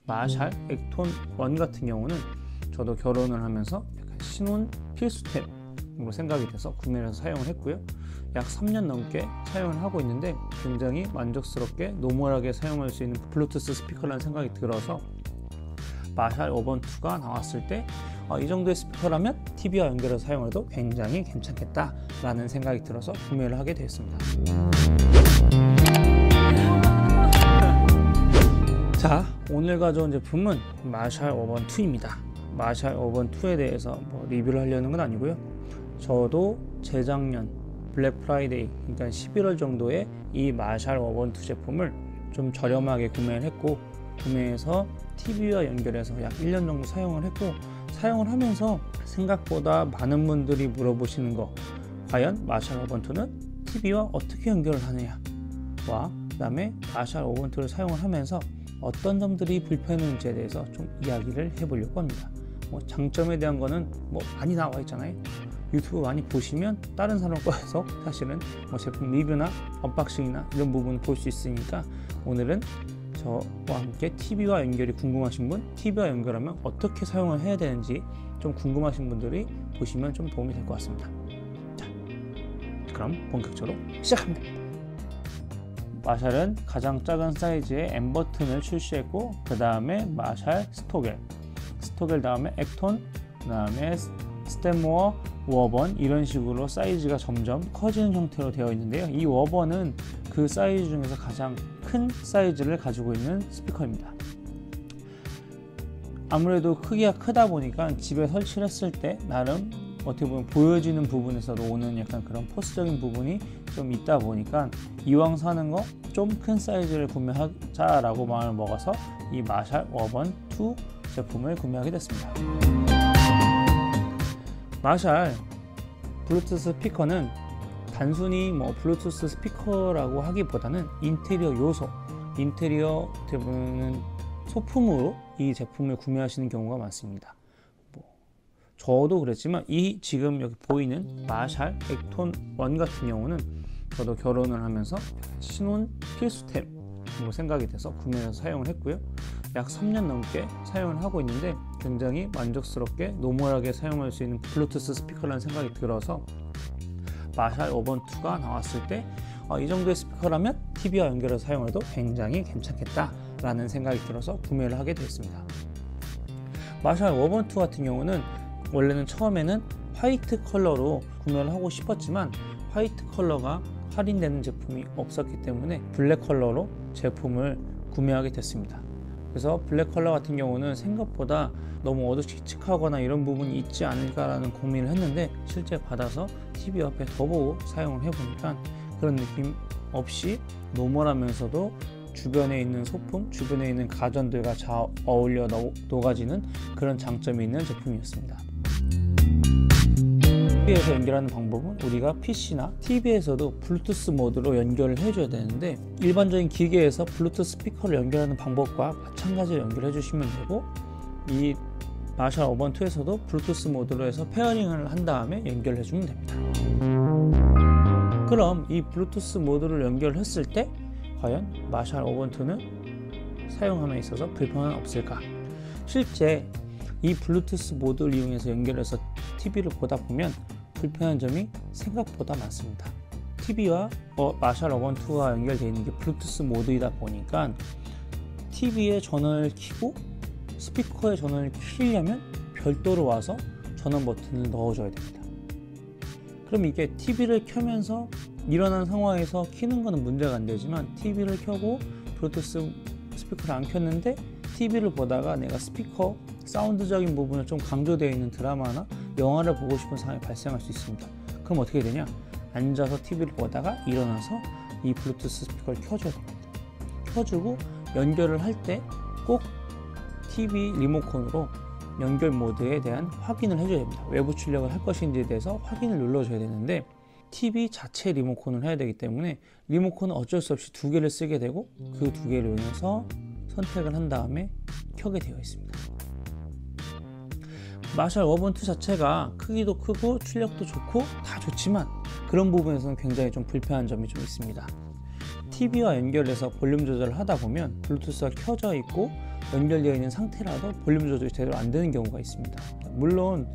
마샬 액톤 1 같은 경우는 저도 결혼을 하면서 약간 신혼 필수템으로 생각이 돼서 구매를 해서 사용을 했고요. 약 3년 넘게 사용을 하고 있는데 굉장히 만족스럽게 노멀하게 사용할 수 있는 블루투스 스피커라는 생각이 들어서 마샬 어번 2가 나왔을 때 이 정도의 스피커라면 TV와 연결해서 사용해도 굉장히 괜찮겠다 라는 생각이 들어서 구매를 하게 되었습니다. 자, 오늘 가져온 제품은 마샬 어번 2입니다. 마샬 어번 2에 대해서 리뷰를 하려는 건 아니고요. 저도 재작년 블랙 프라이데이, 그러니까 11월 정도에 이 마샬 어번 2 제품을 좀 저렴하게 구매를 했고, 구매해서 TV와 연결해서 약 1년 정도 사용을 했고, 사용을 하면서 생각보다 많은 분들이 물어보시는 거, 과연 마샬 어번 2는 TV와 어떻게 연결을 하느냐와 그 다음에 마샬 어번 2를 사용을 하면서 어떤 점들이 불편한지에 대해서 좀 이야기를 해보려고 합니다. 장점에 대한 거는 많이 나와 있잖아요. 유튜브 많이 보시면 다른 사람 거에서 사실은 제품 리뷰나 언박싱이나 이런 부분 볼 수 있으니까, 오늘은 저와 함께 TV와 연결이 궁금하신 분, TV와 연결하면 어떻게 사용을 해야 되는지 좀 궁금하신 분들이 보시면 좀 도움이 될 것 같습니다. 자, 그럼 본격적으로 시작합니다. 마샬은 가장 작은 사이즈의 M 버튼을 출시했고, 그 다음에 마샬 스토겔 다음에 액톤, 그 다음에 스탠모어, 워번, 이런 식으로 사이즈가 점점 커지는 형태로 되어 있는데요. 이 워번은 그 사이즈 중에서 가장 큰 사이즈를 가지고 있는 스피커입니다. 아무래도 크기가 크다 보니까 집에 설치를 했을 때 나름 어떻게 보면 보여지는 부분에서도 오는 약간 그런 포스적인 부분이 좀 있다 보니까, 이왕 사는 거 좀 큰 사이즈를 구매하자라고 마음을 먹어서 이 마샬 어번 2 제품을 구매하게 됐습니다. 마샬 블루투스 스피커는 단순히 블루투스 스피커라고 하기보다는 인테리어 요소, 인테리어 대부분은 소품으로 이 제품을 구매하시는 경우가 많습니다. 저도 그랬지만 이 지금 여기 보이는 마샬 액톤 1 같은 경우는 저도 결혼을 하면서 신혼 필수템으로 생각이 돼서 구매해서 사용을 했고요. 약 3년 넘게 사용을 하고 있는데 굉장히 만족스럽게 노멀하게 사용할 수 있는 블루투스 스피커라는 생각이 들어서 마샬 어번 2가 나왔을 때 이 정도의 스피커라면 TV와 연결해서 사용해도 굉장히 괜찮겠다 라는 생각이 들어서 구매를 하게 됐습니다. 마샬 어번 2 같은 경우는 원래는 처음에는 화이트 컬러로 구매를 하고 싶었지만 화이트 컬러가 할인되는 제품이 없었기 때문에 블랙 컬러로 제품을 구매하게 됐습니다. 그래서 블랙 컬러 같은 경우는 생각보다 너무 어두칙칙하거나 이런 부분이 있지 않을까라는 고민을 했는데, 실제 받아서 TV 옆에 둬보고 사용을 해보니까 그런 느낌 없이 노멀하면서도 주변에 있는 소품, 주변에 있는 가전들과 잘 어울려 녹아지는 그런 장점이 있는 제품이었습니다. TV에서 연결하는 방법은 우리가 PC나 TV에서도 블루투스 모드로 연결을 해줘야 되는데, 일반적인 기계에서 블루투스 스피커를 연결하는 방법과 마찬가지로 연결해 주시면 되고, 이 마샬 어번 2에서도 블루투스 모드로 해서 페어링을 한 다음에 연결해 주면 됩니다. 그럼 이 블루투스 모드를 연결했을 때 과연 마샬 어번 2는 사용함에 있어서 불편은 없을까? 실제 이 블루투스 모드를 이용해서 연결해서 TV를 보다 보면 불편한 점이 생각보다 많습니다. TV와 마샬 어번 2와 연결되어 있는 게 블루투스 모드이다 보니까 TV에 전원을 켜고 스피커에 전원을 켜려면 별도로 와서 전원 버튼을 넣어줘야 됩니다. 그럼 이게 TV를 켜면서 일어난 상황에서 켜는 거는 문제가 안 되지만, TV를 켜고 블루투스 스피커를 안 켰는데 TV를 보다가 내가 스피커 사운드적인 부분을 좀 강조되어 있는 드라마나 영화를 보고 싶은 상황이 발생할 수 있습니다. 그럼 어떻게 되냐? 앉아서 TV를 보다가 일어나서 이 블루투스 스피커를 켜줘야 됩니다. 켜주고 연결을 할 때 꼭 TV 리모컨으로 연결 모드에 대한 확인을 해줘야 됩니다. 외부 출력을 할 것인지에 대해서 확인을 눌러줘야 되는데, TV 자체 리모컨을 해야 되기 때문에 리모컨은 어쩔 수 없이 2개를 쓰게 되고, 그 2개를 이용해서 선택을 한 다음에 켜게 되어 있습니다. 마샬 어번 2 자체가 크기도 크고 출력도 좋고 다 좋지만 그런 부분에서는 굉장히 좀 불편한 점이 좀 있습니다. TV와 연결해서 볼륨 조절을 하다 보면 블루투스가 켜져 있고 연결되어 있는 상태라도 볼륨 조절이 제대로 안 되는 경우가 있습니다. 물론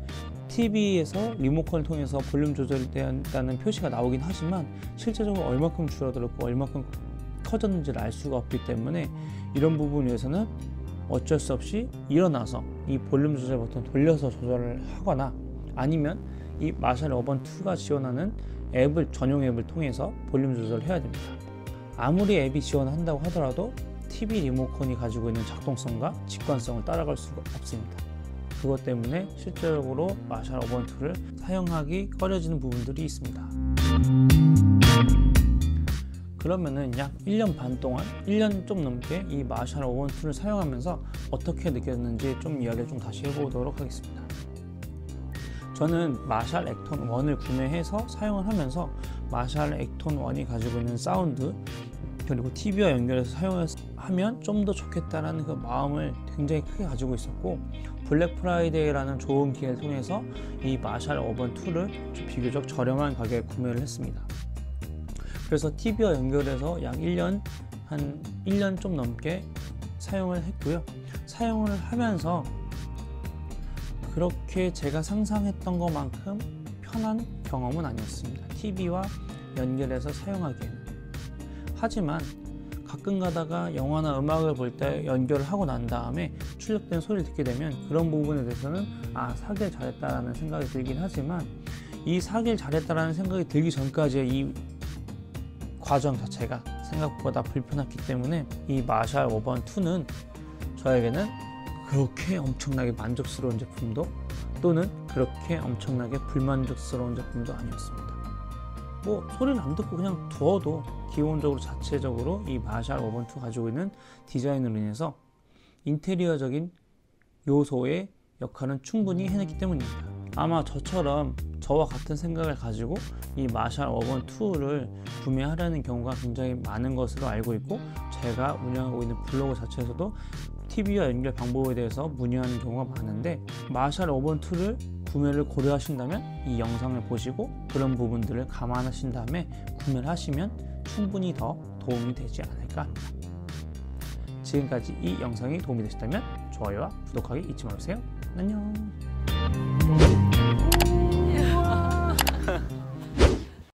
TV에서 리모컨을 통해서 볼륨 조절이 된다는 표시가 나오긴 하지만 실제적으로 얼마큼 줄어들었고 얼마큼 커졌는지를 알 수가 없기 때문에 이런 부분에 대해서는 어쩔 수 없이 일어나서 이 볼륨 조절 버튼 돌려서 조절을 하거나 아니면 이 마샬 어번 2가 지원하는 전용 앱을 통해서 볼륨 조절을 해야 됩니다. 아무리 앱이 지원한다고 하더라도 TV 리모컨이 가지고 있는 작동성과 직관성을 따라갈 수가 없습니다. 그것 때문에 실제적으로 마샬 어번 2를 사용하기 꺼려지는 부분들이 있습니다. 그러면은 약 1년 반 동안 1년 좀 넘게 이 마샬 어번 2를 사용하면서 어떻게 느꼈는지 좀 이야기를 좀 다시 해보도록 하겠습니다. 저는 마샬 액톤 1을 구매해서 사용을 하면서 마샬 액톤 1이 가지고 있는 사운드 그리고 TV와 연결해서 사용하면 좀 더 좋겠다라는 그 마음을 굉장히 크게 가지고 있었고 블랙 프라이데이라는 좋은 기회를 통해서 이 마샬 어번 2를 비교적 저렴한 가격에 구매를 했습니다. 그래서 TV와 연결해서 약 1년 좀 넘게 사용을 했고요. 사용을 하면서 그렇게 제가 상상했던 것만큼 편한 경험은 아니었습니다. TV와 연결해서 사용하기에는. 하지만 가끔 가다가 영화나 음악을 볼 때 연결을 하고 난 다음에 출력된 소리를 듣게 되면 그런 부분에 대해서는 사길 잘했다라는 생각이 들긴 하지만 이 사길 잘했다라는 생각이 들기 전까지의 이 과정 자체가 생각보다 불편했기 때문에 이 마샬 어번 2는 저에게는 그렇게 엄청나게 만족스러운 제품도 또는 그렇게 엄청나게 불만족스러운 제품도 아니었습니다. 뭐 소리를 안 듣고 그냥 두어도 기본적으로 자체적으로 이 마샬 어번 2 가지고 있는 디자인으로 인해서 인테리어적인 요소의 역할은 충분히 해냈기 때문입니다. 아마 저처럼 저와 같은 생각을 가지고 이 마샬 어번 2를 구매하려는 경우가 굉장히 많은 것으로 알고 있고 제가 운영하고 있는 블로그 자체에서도 TV와 연결 방법에 대해서 문의하는 경우가 많은데 마샬 어번 2를 구매를 고려하신다면 이 영상을 보시고 그런 부분들을 감안하신 다음에 구매를 하시면 충분히 더 도움이 되지 않을까 합니다. 지금까지 이 영상이 도움이 되셨다면 좋아요와 구독하기 잊지 말으세요. 안녕.